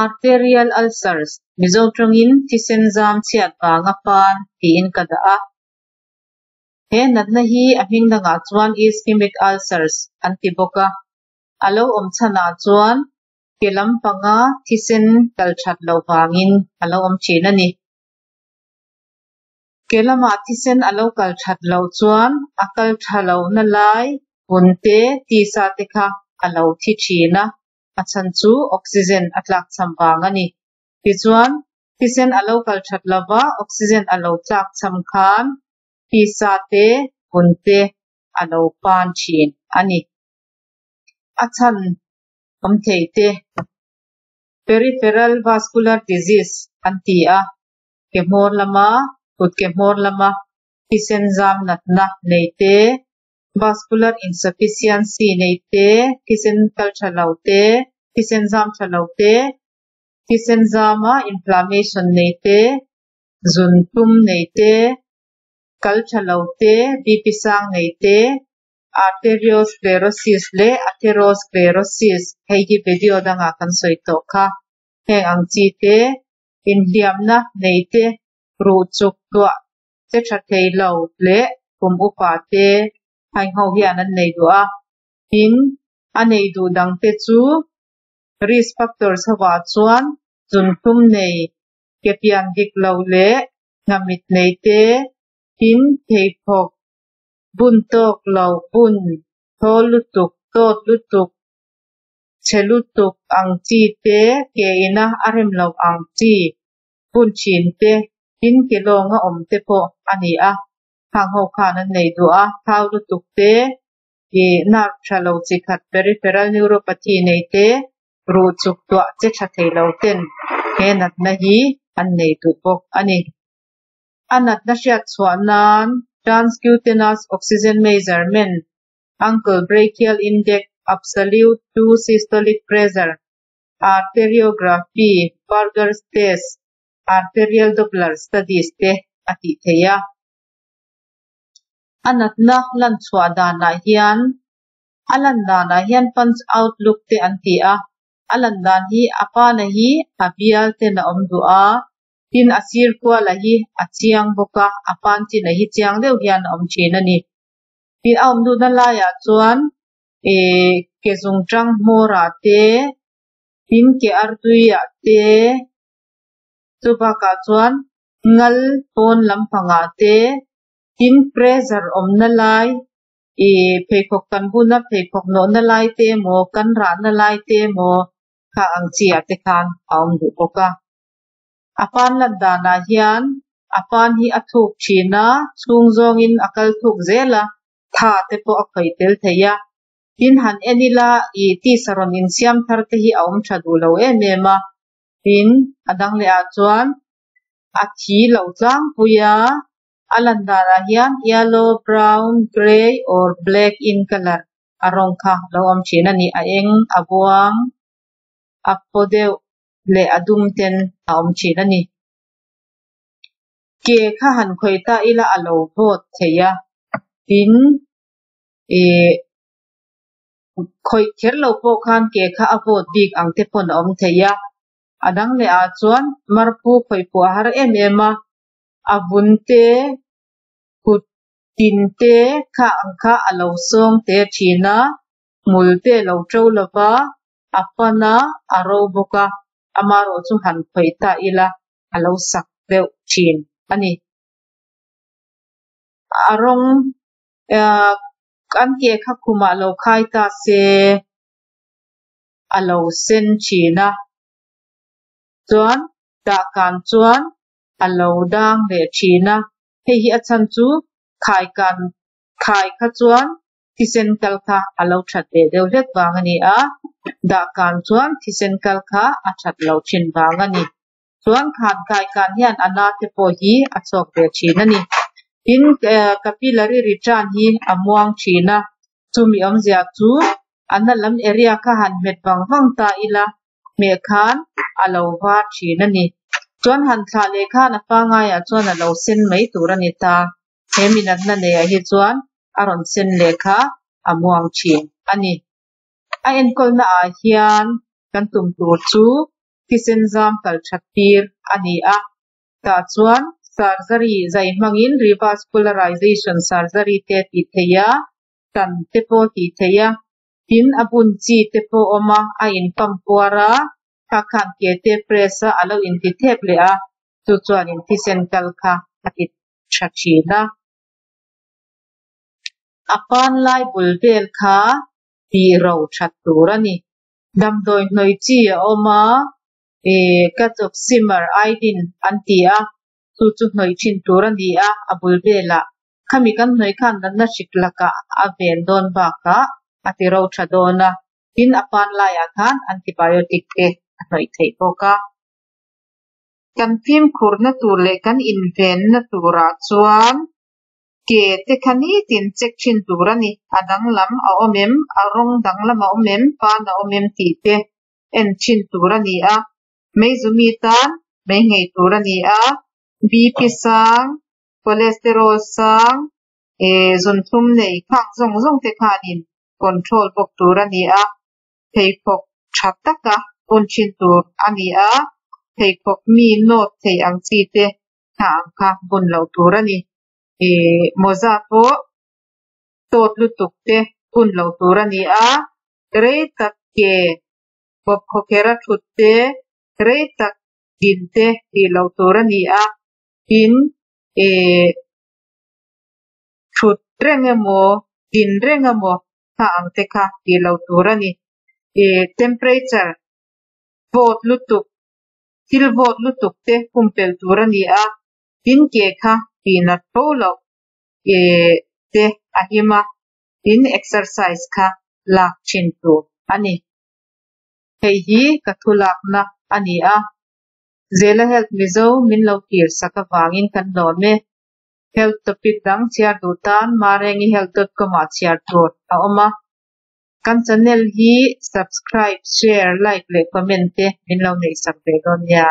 arterial ulcers mizotrangin tisenzam chiat banga pan tiin kada a he natna hi ahing danga chuan ischemic ulcers antiboka alo omchana chuan kelam panga thisen kalthat lo wangin alo om china ni kelama thisen alo kalthat lo chuan akal thalo na lai bunte ti sa te kha alo thi china achan chu oxygen atlak chambanga ni ti chuan thisen alo kalthat lawa oxygen alo chak cham khan ti sa te bunte alo pan chin ani achan omtheite peripheral vascular disease antia kemor lama kut kemor lama tisenzam natna neite vascular insufficiency neite tisen kal thalaute tisenzam thalaute tisenzama inflammation neite zuntum neite kal thalaute bp sang neite arteriosclerosis le atherosclerosis hei hi video danga kan soito kha heng ang chi te inhliamna neite ru chuk tua che thathei lo le kum upa te hai ho hian an nei du a tin anei du dang te chu risk factors hawa chuan zuntum nei kepian dik lo le ngamit neite tin theithok bun tok lo bun thol lutuk tot lutuk chelutuk ang chi te ke ina arem lo ang chi bun chin te tin ke longa om te po ani a hang ho khan an nei du a thau lutuk te e nak thalo chi khat peripheral neuropathy nei te ru chuk tua che thathei lo ten he nat na hi an nei tu pok ani anat na hriat chhuanan transcutaneous oxygen measurement ankle brachial index absolute 2 systolic pressure arteriography Buerger's test arterial doppler studies te ati theya anat na lan chhuwa dana hian alan dana hian punch out look te antia alan dan hi apana hi abial te na omdu a tin asir kwa la hi achiang boka apan chi na hi chiang deuh hian om china ni tin om du na la ya chuan ke zungtang mora te tin ke artuia te chuba ka chuan ngal pon lampanga te tin pressure om na lai phekhok kan buna phekhok no na lai te mo kan ra na lai te mo kha ang chia te khan om du boka apan lan dana hian apan hi athuk china chung zong in akal thuk zela tha te po akhoi tel theya tin han enila ti saron in siam thar te hi aum thadu lo emema tin adang le a chuan athi lo tlang puya alan dana hian yellow brown gray or black in color arong kha lo om china ni a eng abuang apodeu le adum ten a om china ni ke kha han khoita ila alo vot theya tin khoi kher lo po khan ke kha avot big ang te pon om theya adang le a chuan marpu khoi pu har ema avunte kut tinte kha angkha alo song te thina multe lo tro lova apana aro boka amaro chu han khoita ila alo sak deuh thin ani arong kan ke kha khuma lo khai ta se alo sen china chuan da kan chuan alo dang le china hei hi achan chu khai kan khai kha chuan thisen kal kha alo that de deuh hlek wang ani a da kan chuan thisen kal kha a that lo thin wang ani chuan khan khai kan hian ana te po hi a chok de thin ani in capillary return hi amuang thina chumi om zia chu analam area kha han met wang wang ta ila me khan alo wa thina ni chuan han thla le khan apa nga ya chuan alo sen mai turani ta heminat na ne hi chuan aron sen le kha amuang thin ani a enkol na a hian kan tum tur chu kisen zam kal thatpir ani a ta chuan surgery zai mangin revascularization surgery te ti theia tan te po ti theia tin abun chi te po oma a in pangpuara ka khan ke te pressa alo in ti thep le a chu chuan in kisen kal kha atit thachina apan lai bulbel kha ti ro that turani damdoi hnoi chi a oma katok simmer aidin antia chu chu hnoi thin turani a abulbela khami kan hnoi khan dan na siklaka a ven don ba ka ati ro thadona tin apan lai a khan antibiotic te hnoi thei poka kan phim khurna tur le kan inven na tura chuan ke te khani tin check thin turani adang lam a omem arong dang lam a omem pa na omem ti te en thin turani a meizumi tan mei ngei turani a bp sang cholesterol sang zun thum nei khang zong zong te khanin control bok turani a pheipok that taka on thin tur ani a pheipok mi not thei ang chi te kha bun lo turani moza po tot lutuk te bun lo turani a rei tak ke bop khokera thut te rei tak din te ti lo turani a tin thut rengemo din rengemo kha ang te kha ti lo turani temperature volt lutuk thil volt lutuk te pumpel turani a tin ke kha pinat polo te ahima in exercise kha lak chin tu ani hei hi kathulak na ani a zela health mizo min lo kir saka wangin kan don me health topic dang chiar du tan marengi health.com a chiar tur a oma kan channel hi subscribe share like le comment te min lo nei sak ve don ya